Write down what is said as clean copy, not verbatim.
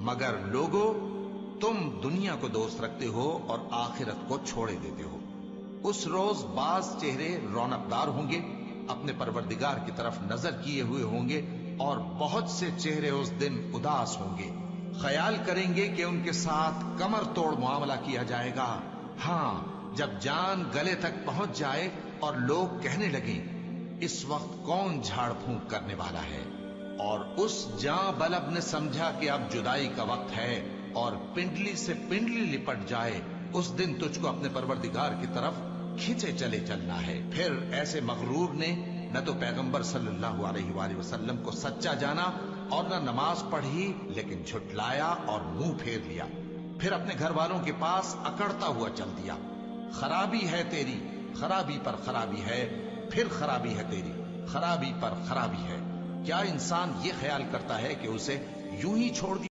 مگر لوگو تم دنیا کو دوست رکھتے ہو اور آخرت کو چھوڑے دیتے ہو۔ اس روز بعض چہرے رونقدار ہوں گے، اپنے پروردگار کی طرف نظر کیے ہوئے ہوں گے، اور بہت سے چہرے اس دن اداس ہوں گے، خیال کریں گے کہ ان کے ساتھ کمر توڑ معاملہ کیا جائے گا۔ ہاں، جب جان گلے تک پہنچ جائے اور لوگ کہنے لگیں اس وقت کون جھاڑ پھونک کرنے والا ہے، اور اس جاں بلب نے سمجھا کہ اب جدائی کا وقت ہے اور پنڈلی سے پنڈلی لپٹ جائے، اس دن تجھ کو اپنے پروردگار کی طرف کھینچے چلے چلنا ہے۔ پھر ایسے مغرور نے نہ تو پیغمبر صلی اللہ علیہ وآلہ وسلم کو سچا جانا اور نہ نماز پڑھی، لیکن جھٹلایا اور منہ پھیر لیا، پھر اپنے گھر والوں کے پاس اکڑتا ہوا چل دیا۔ خرابی ہے تیری، خرابی پر خرابی ہے، پھر خرابی ہے تیری، خرابی پر خرابی ہے۔ کیا انسان یہ خیال کرتا ہے کہ اسے یوں ہی چھوڑ دیا؟